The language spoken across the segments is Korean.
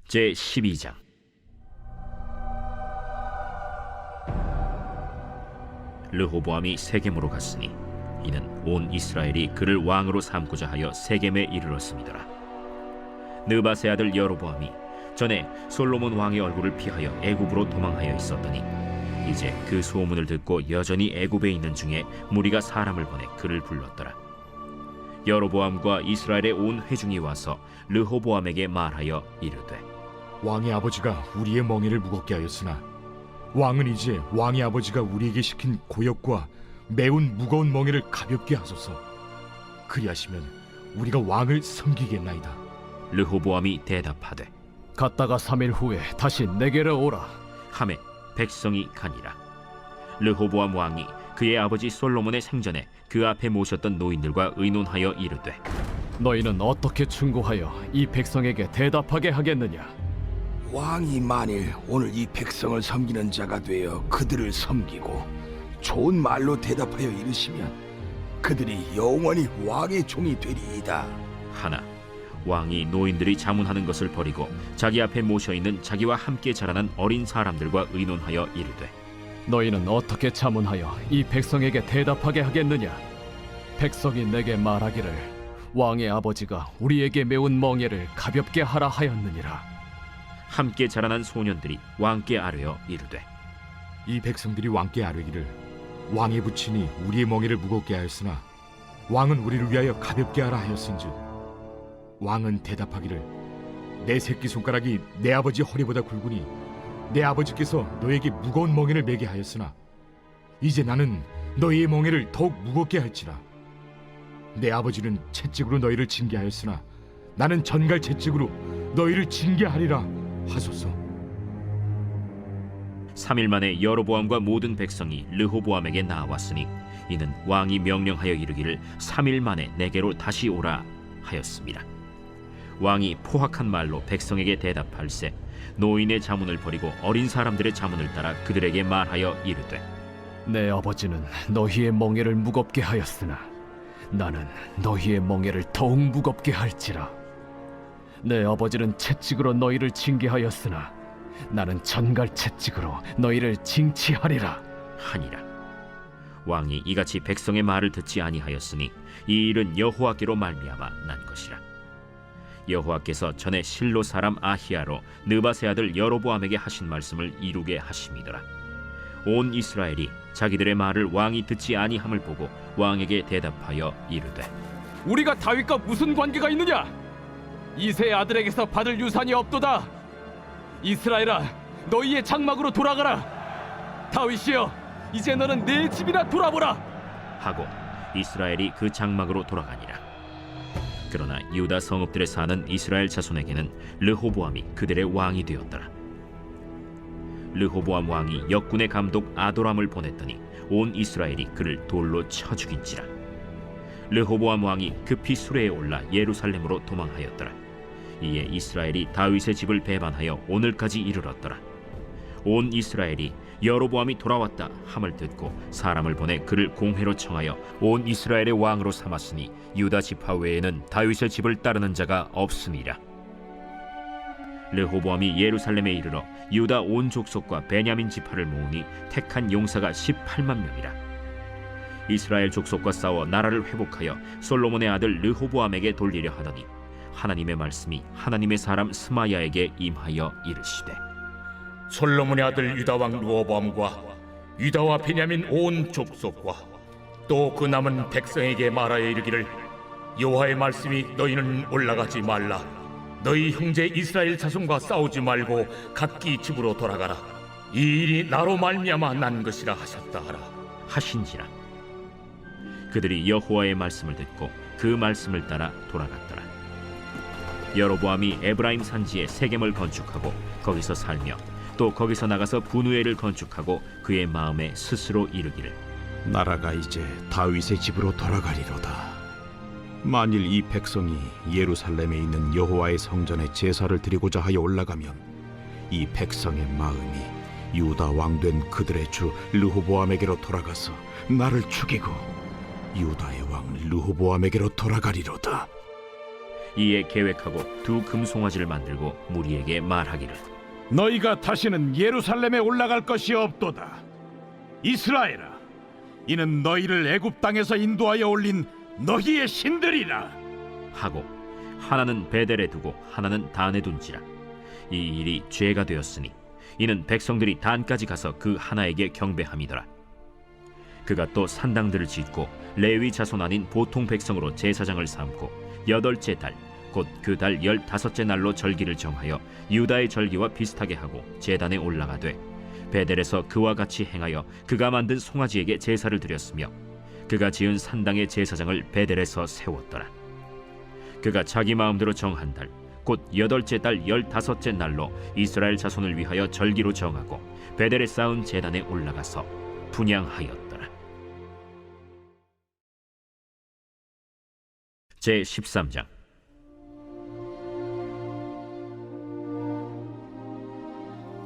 제12장. 르호보암이 세겜으로 갔으니 이는 온 이스라엘이 그를 왕으로 삼고자 하여 세겜에 이르렀음이더라. 느밧의 아들 여로보암이 전에 솔로몬 왕의 얼굴을 피하여 애굽으로 도망하여 있었더니 이제 그 소문을 듣고 여전히 애굽에 있는 중에 무리가 사람을 보내 그를 불렀더라. 여로보암과 이스라엘의 온 회중이 와서 르호보암에게 말하여 이르되, 왕의 아버지가 우리의 멍에를 무겁게 하였으나 왕은 이제 왕의 아버지가 우리에게 시킨 고역과 매운 무거운 멍에를 가볍게 하소서. 그리하시면 우리가 왕을 섬기겠나이다. 르호보암이 대답하되, 갔다가 3일 후에 다시 내게로 오라. 하매 백성이 가니라. 르호보암 왕이 그의 아버지 솔로몬의 생전에 그 앞에 모셨던 노인들과 의논하여 이르되, 너희는 어떻게 충고하여 이 백성에게 대답하게 하겠느냐? 왕이 만일 오늘 이 백성을 섬기는 자가 되어 그들을 섬기고 좋은 말로 대답하여 이르시면 그들이 영원히 왕의 종이 되리이다. 하나 왕이 노인들이 자문하는 것을 버리고 자기 앞에 모셔있는 자기와 함께 자라난 어린 사람들과 의논하여 이르되, 너희는 어떻게 자문하여 이 백성에게 대답하게 하겠느냐? 백성이 내게 말하기를 왕의 아버지가 우리에게 매운 멍에를 가볍게 하라 하였느니라. 함께 자라난 소년들이 왕께 아뢰어 이르되, 이 백성들이 왕께 아뢰기를 왕의 부친이 우리의 멍에를 무겁게 하였으나 왕은 우리를 위하여 가볍게 하라 하였은즉 왕은 대답하기를 내 새끼손가락이 내 아버지 허리보다 굵으니 내 아버지께서 너에게 무거운 멍에를 매게 하였으나 이제 나는 너희의 멍에를 더욱 무겁게 할지라. 내 아버지는 채찍으로 너희를 징계하였으나 나는 전갈 채찍으로 너희를 징계하리라 하소서. 3일 만에 여로보암과 모든 백성이 르호보암에게 나왔으니 이는 왕이 명령하여 이르기를 3일 만에 내게로 다시 오라 하였습니다. 왕이 포악한 말로 백성에게 대답할세 노인의 자문을 버리고 어린 사람들의 자문을 따라 그들에게 말하여 이르되, 내 아버지는 너희의 멍에를 무겁게 하였으나 나는 너희의 멍에를 더욱 무겁게 할지라. 내 아버지는 채찍으로 너희를 징계하였으나 나는 전갈 채찍으로 너희를 징치하리라 하니라. 왕이 이같이 백성의 말을 듣지 아니하였으니 이 일은 여호와께로 말미암아 난 것이라. 여호와께서 전에 실로 사람 아히야로 느밧의 아들 여로보암에게 하신 말씀을 이루게 하심이더라. 온 이스라엘이 자기들의 말을 왕이 듣지 아니함을 보고 왕에게 대답하여 이르되, 우리가 다윗과 무슨 관계가 있느냐? 이새의 아들에게서 받을 유산이 없도다. 이스라엘아, 너희의 장막으로 돌아가라. 다윗이여, 이제 너는 내 집이나 돌아보라 하고 이스라엘이 그 장막으로 돌아가니라. 그러나 유다 성읍들에 사는 이스라엘 자손에게는 르호보암이 그들의 왕이 되었더라. 르호보암 왕이 역군의 감독 아도람을 보냈더니 온 이스라엘이 그를 돌로 쳐 죽인지라. 르호보암 왕이 급히 수레에 올라 예루살렘으로 도망하였더라. 이에 이스라엘이 다윗의 집을 배반하여 오늘까지 이르렀더라. 온 이스라엘이 여로보암이 돌아왔다 함을 듣고 사람을 보내 그를 공회로 청하여 온 이스라엘의 왕으로 삼았으니 유다 지파 외에는 다윗의 집을 따르는 자가 없음이라. 르호보암이 예루살렘에 이르러 유다 온 족속과 베냐민 지파를 모으니 택한 용사가 18만 명이라. 이스라엘 족속과 싸워 나라를 회복하여 솔로몬의 아들 르호보암에게 돌리려 하더니 하나님의 말씀이 하나님의 사람 스마야에게 임하여 이르시되, 솔로몬의 아들 유다 왕 르호보암과 유다와 베냐민 온 족속과 또 그 남은 백성에게 말하여 이르기를 여호와의 말씀이 너희는 올라가지 말라. 너희 형제 이스라엘 자손과 싸우지 말고 각기 집으로 돌아가라. 이 일이 나로 말미암아 난 것이라 하셨다 하라 하신지라. 그들이 여호와의 말씀을 듣고 그 말씀을 따라 돌아갔더라. 여로보암이 에브라임 산지에 세겜을 건축하고 거기서 살며 또 거기서 나가서 분우엘을 건축하고 그의 마음에 스스로 이르기를, 나라가 이제 다윗의 집으로 돌아가리로다. 만일 이 백성이 예루살렘에 있는 여호와의 성전에 제사를 드리고자 하여 올라가면 이 백성의 마음이 유다 왕된 그들의 주 르호보암에게로 돌아가서 나를 죽이고 유다의 왕 르호보암에게로 돌아가리로다. 이에 계획하고 두 금송아지를 만들고 무리에게 말하기를 너희가 다시는 예루살렘에 올라갈 것이 없도다. 이스라엘아, 이는 너희를 애굽 땅에서 인도하여 올린 너희의 신들이라. 하고 하나는 베델에 두고 하나는 단에 둔지라. 이 일이 죄가 되었으니 이는 백성들이 단까지 가서 그 하나에게 경배함이더라. 그가 또 산당들을 짓고 레위 자손 아닌 보통 백성으로 제사장을 삼고 8째 달 곧 그 달 15째 날로 절기를 정하여 유다의 절기와 비슷하게 하고 제단에 올라가되 베델에서 그와 같이 행하여 그가 만든 송아지에게 제사를 드렸으며 그가 지은 산당의 제사장을 베델에서 세웠더라. 그가 자기 마음대로 정한 달 곧 8째 달 15째 날로 이스라엘 자손을 위하여 절기로 정하고 베델에 쌓은 제단에 올라가서 분향하였더라. 제 13장.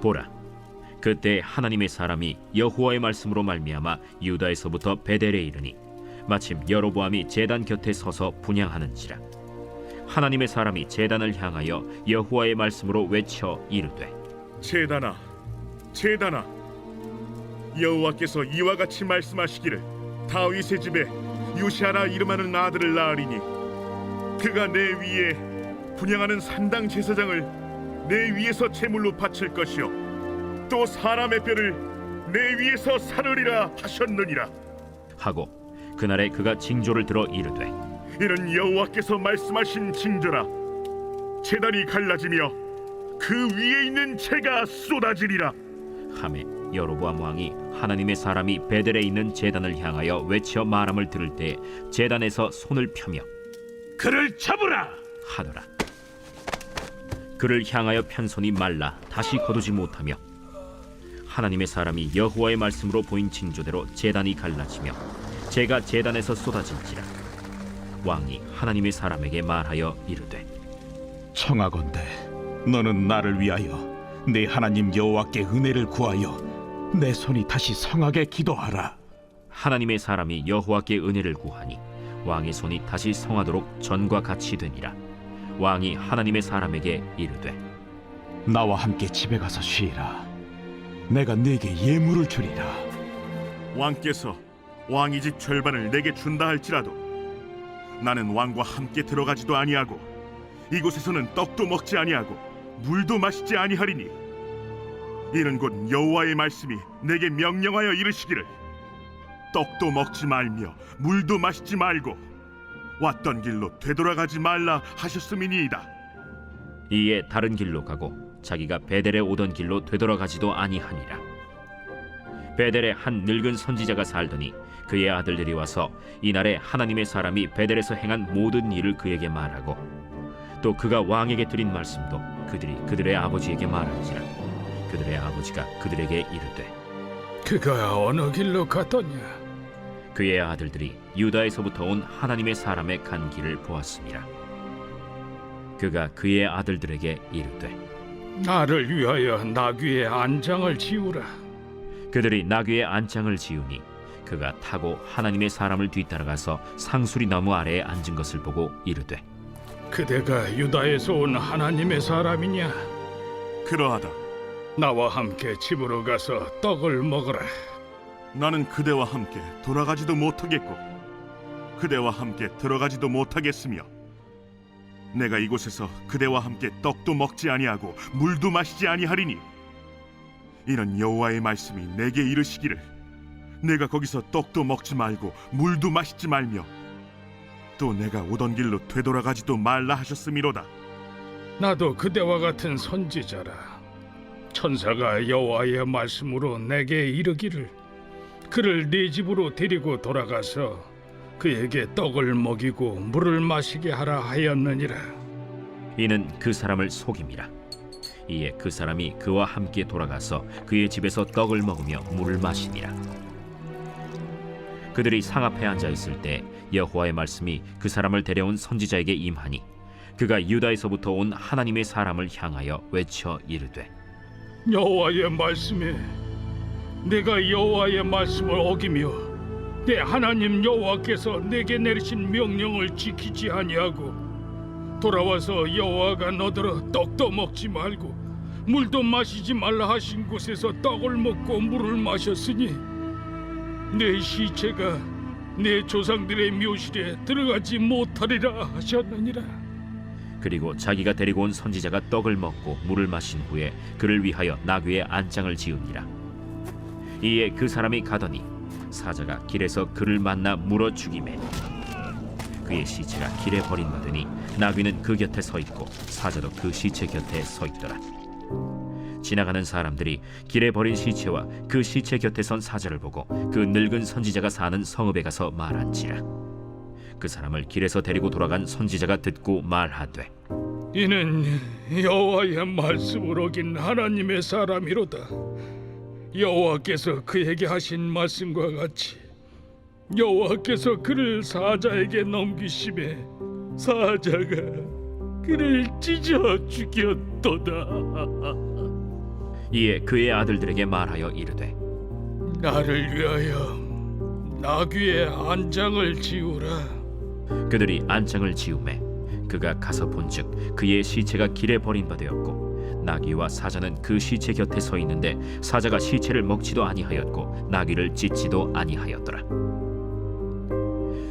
보라, 그때 하나님의 사람이 여호와의 말씀으로 말미암아 유다에서부터 베델에 이르니 마침 여로보암이 제단 곁에 서서 분향하는지라. 하나님의 사람이 제단을 향하여 여호와의 말씀으로 외쳐 이르되 제단아, 제단아, 여호와께서 이와 같이 말씀하시기를 다윗의 집에 요시아라 이름하는 아들을 낳으리니 그가 내 위에 분향하는 산당 제사장을 내 위에서 제물로 바칠 것이요 또 사람의 뼈를 내 위에서 사르리라 하셨느니라. 하고 그날에 그가 징조를 들어 이르되 이는 여호와께서 말씀하신 징조라. 제단이 갈라지며 그 위에 있는 재가 쏟아지리라. 하매 여로보암 왕이 하나님의 사람이 베델에 있는 제단을 향하여 외쳐 말함을 들을 때 제단에서 손을 펴며 그를 잡으라 하더라. 그를 향하여 편 손이 말라 다시 거두지 못하며 하나님의 사람이 여호와의 말씀으로 보인 징조대로 제단이 갈라지며 재가 제단에서 쏟아진지라. 왕이 하나님의 사람에게 말하여 이르되 청하건대 너는 나를 위하여 내 하나님 여호와께 은혜를 구하여 내 손이 다시 성하게 기도하라. 하나님의 사람이 여호와께 은혜를 구하니 왕의 손이 다시 성하도록 전과 같이 되니라. 왕이 하나님의 사람에게 이르되 나와 함께 집에 가서 쉬라. 내가 네게 예물을 주리라. 왕께서 왕의 집 절반을 내게 준다 할지라도 나는 왕과 함께 들어가지도 아니하고 이곳에서는 떡도 먹지 아니하고 물도 마시지 아니하리니 이는 곧 여호와의 말씀이 내게 명령하여 이르시기를 떡도 먹지 말며 물도 마시지 말고 왔던 길로 되돌아가지 말라 하셨음이니이다. 이에 다른 길로 가고 자기가 베델에 오던 길로 되돌아가지도 아니하니라. 베델에 한 늙은 선지자가 살더니 그의 아들들이 와서 이날에 하나님의 사람이 베델에서 행한 모든 일을 그에게 말하고 또 그가 왕에게 드린 말씀도 그들이 그들의 아버지에게 말한지라. 그들의 아버지가 그들에게 이르되 그가 어느 길로 갔더냐? 그의 아들들이 유다에서부터 온 하나님의 사람의 간 길을 보았습니다. 그가 그의 아들들에게 이르되 나를 위하여 나귀의 안장을 지우라. 그들이 나귀의 안장을 지우니 그가 타고 하나님의 사람을 뒤따라가서 상수리 나무 아래에 앉은 것을 보고 이르되 그대가 유다에서 온 하나님의 사람이냐? 그러하다. 나와 함께 집으로 가서 떡을 먹으라. 나는 그대와 함께 돌아가지도 못하겠고 그대와 함께 들어가지도 못하겠으며 내가 이곳에서 그대와 함께 떡도 먹지 아니하고 물도 마시지 아니하리니 이는 여호와의 말씀이 내게 이르시기를 내가 거기서 떡도 먹지 말고 물도 마시지 말며 또 내가 오던 길로 되돌아가지도 말라 하셨음이로다. 나도 그대와 같은 선지자라. 천사가 여호와의 말씀으로 내게 이르기를 그를 네 집으로 데리고 돌아가서 그에게 떡을 먹이고 물을 마시게 하라 하였느니라. 이는 그 사람을 속임이라. 이에 그 사람이 그와 함께 돌아가서 그의 집에서 떡을 먹으며 물을 마시니라. 그들이 상 앞에 앉아 있을 때 여호와의 말씀이 그 사람을 데려온 선지자에게 임하니 그가 유다에서부터 온 하나님의 사람을 향하여 외쳐 이르되 여호와의 말씀에 내가 여호와의 말씀을 어기며 내 하나님 여호와께서 내게 내리신 명령을 지키지 아니하고 돌아와서 여호와가 너더러 떡도 먹지 말고 물도 마시지 말라 하신 곳에서 떡을 먹고 물을 마셨으니 내 시체가 내 조상들의 묘실에 들어가지 못하리라 하셨느니라. 그리고 자기가 데리고 온 선지자가 떡을 먹고 물을 마신 후에 그를 위하여 나귀의 안장을 지으니라. 이에 그 사람이 가더니 사자가 길에서 그를 만나 물어 죽이매 그의 시체가 길에 버림받으니 나귀는 그 곁에 서 있고 사자도 그 시체 곁에 서 있더라. 지나가는 사람들이 길에 버린 시체와 그 시체 곁에 선 사자를 보고 그 늙은 선지자가 사는 성읍에 가서 말한지라. 그 사람을 길에서 데리고 돌아간 선지자가 듣고 말하되 이는 여호와의 말씀을 어긴 하나님의 사람이로다. 여호와께서 그에게 하신 말씀과 같이 여호와께서 그를 사자에게 넘기심에 사자가 그를 찢어 죽였도다. 이에 그의 아들들에게 말하여 이르되 나를 위하여 나귀의 안장을 지우라. 그들이 안장을 지우매 그가 가서 본즉 그의 시체가 길에 버림받았고 나귀와 사자는 그 시체 곁에 서 있는데 사자가 시체를 먹지도 아니하였고 나귀를 찢지도 아니하였더라.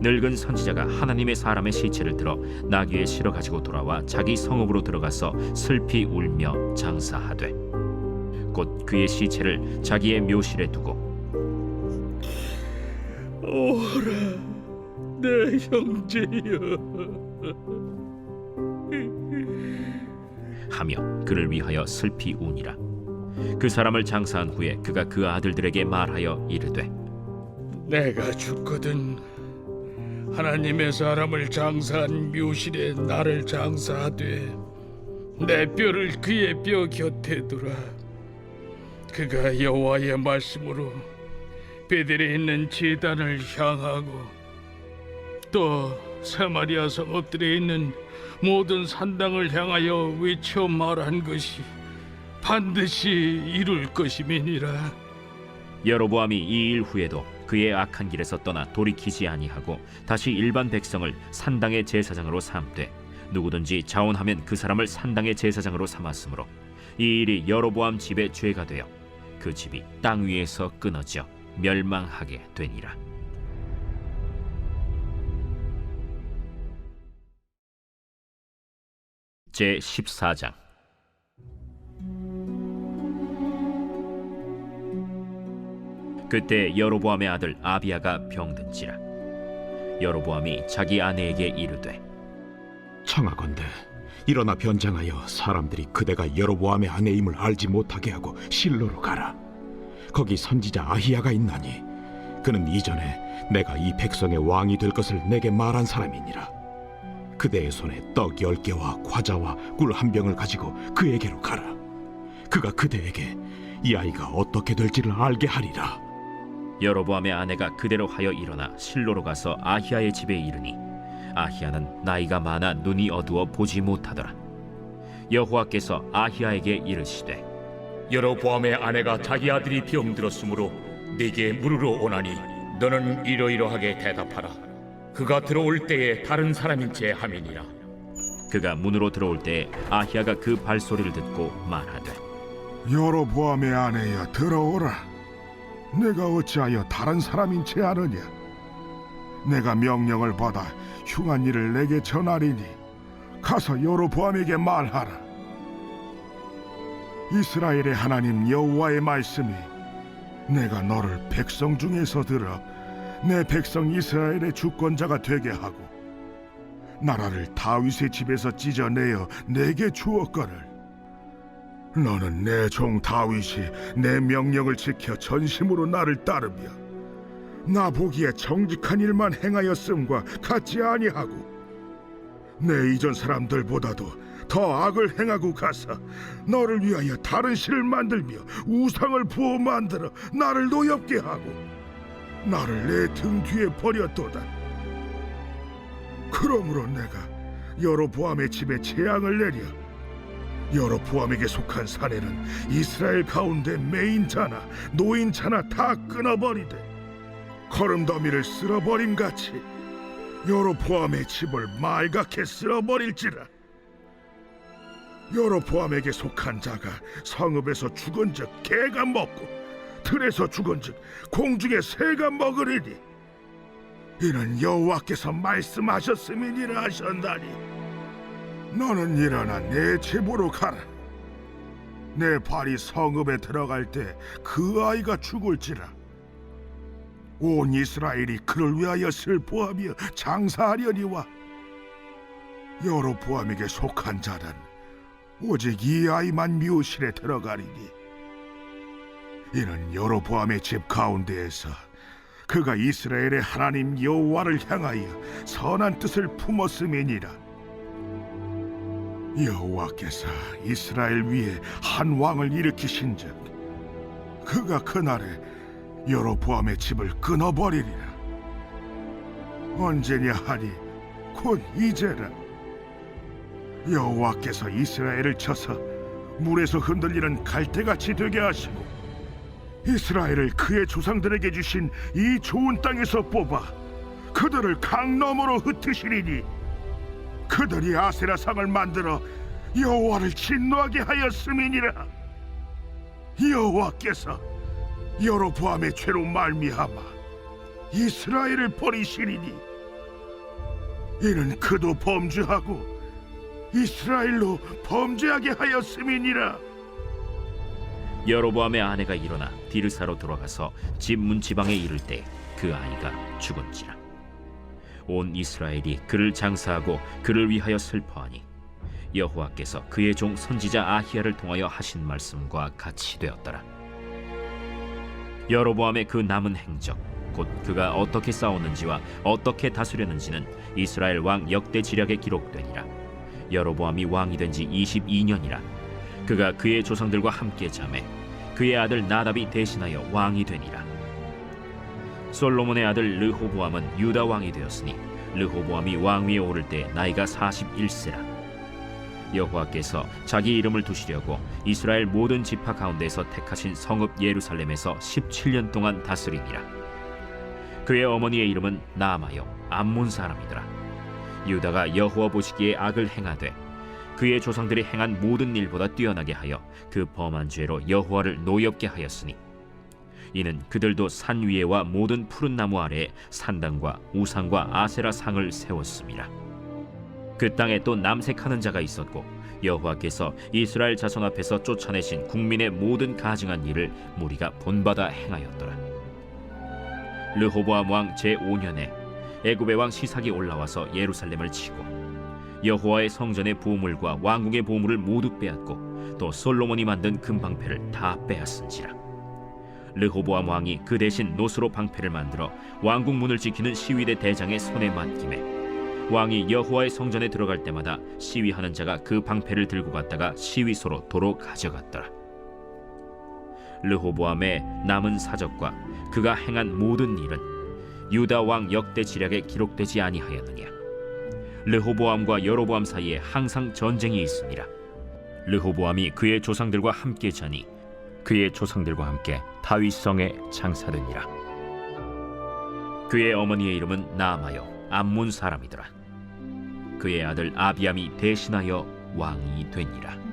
늙은 선지자가 하나님의 사람의 시체를 들어 나귀에 실어 가지고 돌아와 자기 성읍으로 들어가서 슬피 울며 장사하되 곧 그의 시체를 자기의 묘실에 두고 오라 내 형제여 하며 그를 위하여 슬피 우니라. 그 사람을 장사한 후에 그가 그 아들들에게 말하여 이르되 내가 죽거든 하나님의 사람을 장사한 묘실에 나를 장사하되 내 뼈를 그의 뼈 곁에 두라. 그가 여호와의 말씀으로 베델에 있는 제단을 향하고 또 사마리아 성읍들에 있는 모든 산당을 향하여 외쳐 말한 것이 반드시 이룰 것임이니라. 여로보암이 이 일 후에도 그의 악한 길에서 떠나 돌이키지 아니하고 다시 일반 백성을 산당의 제사장으로 삼되 누구든지 자원하면 그 사람을 산당의 제사장으로 삼았으므로 이 일이 여로보암 집의 죄가 되어 그 집이 땅 위에서 끊어져 멸망하게 되니라. 제 14장. 그때 여로보암의 아들 아비야가 병든지라. 여로보암이 자기 아내에게 이르되 청하건대 일어나 변장하여 사람들이 그대가 여로보암의 아내임을 알지 못하게 하고 실로로 가라. 거기 선지자 아히야가 있나니 그는 이전에 내가 이 백성의 왕이 될 것을 내게 말한 사람이니라. 그대의 손에 떡 10개와 과자와 꿀 1병을 가지고 그에게로 가라. 그가 그대에게 이 아이가 어떻게 될지를 알게 하리라. 여로보암의 아내가 그대로 하여 일어나 실로로 가서 아히야의 집에 이르니 아히야는 나이가 많아 눈이 어두워 보지 못하더라. 여호와께서 아히야에게 이르시되 여로보암의 아내가 자기 아들이 병들었으므로 네게 물으러 오나니 너는 이러이러하게 대답하라. 그가 들어올 때에 다른 사람인 채 함이니라. 그가 문으로 들어올 때에 아히야가 그 발소리를 듣고 말하되 여로보암의 아내여 들어오라. 내가 어찌하여 다른 사람인 채 하느냐. 내가 명령을 받아 흉한 일을 내게 전하리니 가서 여로보암에게 말하라. 이스라엘의 하나님 여호와의 말씀이 내가 너를 백성 중에서 들어 내 백성 이스라엘의 주권자가 되게 하고 나라를 다윗의 집에서 찢어내어 내게 주었거늘 너는 내 종 다윗이 내 명령을 지켜 전심으로 나를 따르며 나 보기에 정직한 일만 행하였음과 같지 아니하고 내 이전 사람들보다도 더 악을 행하고 가서 너를 위하여 다른 신을 만들며 우상을 부어 만들어 나를 노엽게 하고 나를 내 등 뒤에 버렸도다. 그러므로 내가 여로보암의 집에 재앙을 내려 여로보암에게 속한 사내는 이스라엘 가운데 매인자나 노인자나 다 끊어버리되 거름더미를 쓸어버림같이 여로보암의 집을 말갛게 쓸어버릴지라. 여로보암에게 속한 자가 성읍에서 죽은즉 개가 먹고 들에서 죽은즉 공중의 새가 먹으리니 이는 여호와께서 말씀하셨음이니라 하셨나니 너는 일어나 내 집으로 가라. 내 발이 성읍에 들어갈 때 그 아이가 죽을지라. 온 이스라엘이 그를 위하여 슬퍼하며 장사하려니와 여로보암에게 속한 자는 오직 이 아이만 묘실에 들어가리니 이는 여로보암의 집 가운데에서 그가 이스라엘의 하나님 여호와를 향하여 선한 뜻을 품었음이니라. 여호와께서 이스라엘 위에 한 왕을 일으키신즉 그가 그날에 여로보암의 집을 끊어버리리라. 언제냐 하니 곧 이제라. 여호와께서 이스라엘을 쳐서 물에서 흔들리는 갈대같이 되게 하시고 이스라엘을 그의 조상들에게 주신 이 좋은 땅에서 뽑아 그들을 강 너머로 흩으시리니 그들이 아세라 상을 만들어 여호와를 진노하게 하였음이니라. 여호와께서 여로보암의 죄로 말미암아 이스라엘을 버리시리니 이는 그도 범죄하고 이스라엘로 범죄하게 하였음이니라. 여로보암의 아내가 일어나 디르사로 돌아가서 집 문지방에 이를 때 그 아이가 죽은지라. 온 이스라엘이 그를 장사하고 그를 위하여 슬퍼하니 여호와께서 그의 종 선지자 아히야를 통하여 하신 말씀과 같이 되었더라. 여로보암의 그 남은 행적 곧 그가 어떻게 싸웠는지와 어떻게 다스렸는지는 이스라엘 왕 역대 지략에 기록되니라. 여로보암이 왕이 된 지 22년이라. 그가 그의 조상들과 함께 자매 그의 아들 나답이 대신하여 왕이 되니라. 솔로몬의 아들 르호보암은 유다 왕이 되었으니 르호보암이 왕위에 오를 때 나이가 41세라. 여호와께서 자기 이름을 두시려고 이스라엘 모든 지파 가운데서 택하신 성읍 예루살렘에서 17년 동안 다스리니라. 그의 어머니의 이름은 나아마요 암몬 사람이더라. 유다가 여호와 보시기에 악을 행하되 그의 조상들이 행한 모든 일보다 뛰어나게 하여 그 범한 죄로 여호와를 노엽게 하였으니 이는 그들도 산 위에와 모든 푸른 나무 아래에 산당과 우상과 아세라 상을 세웠습니다. 그 땅에 또 남색하는 자가 있었고 여호와께서 이스라엘 자손 앞에서 쫓아내신 국민의 모든 가증한 일을 무리가 본받아 행하였더라. 르호보암 왕 제5년에 애굽의 왕 시삭이 올라와서 예루살렘을 치고 여호와의 성전의 보물과 왕궁의 보물을 모두 빼앗고 또 솔로몬이 만든 금방패를 다 빼앗은지라. 르호보암 왕이 그 대신 노스로 방패를 만들어 왕궁 문을 지키는 시위대 대장의 손에 맡기매 왕이 여호와의 성전에 들어갈 때마다 시위하는 자가 그 방패를 들고 갔다가 시위소로 도로 가져갔더라. 르호보암의 남은 사적과 그가 행한 모든 일은 유다 왕 역대 지략에 기록되지 아니하였느냐. 르호보암과 여로보암 사이에 항상 전쟁이 있으니라. 르호보암이 그의 조상들과 함께 자니 그의 조상들과 함께 다윗성에 장사되니라. 그의 어머니의 이름은 나아마요 암몬 사람이더라. 그의 아들 아비암이 대신하여 왕이 되니라.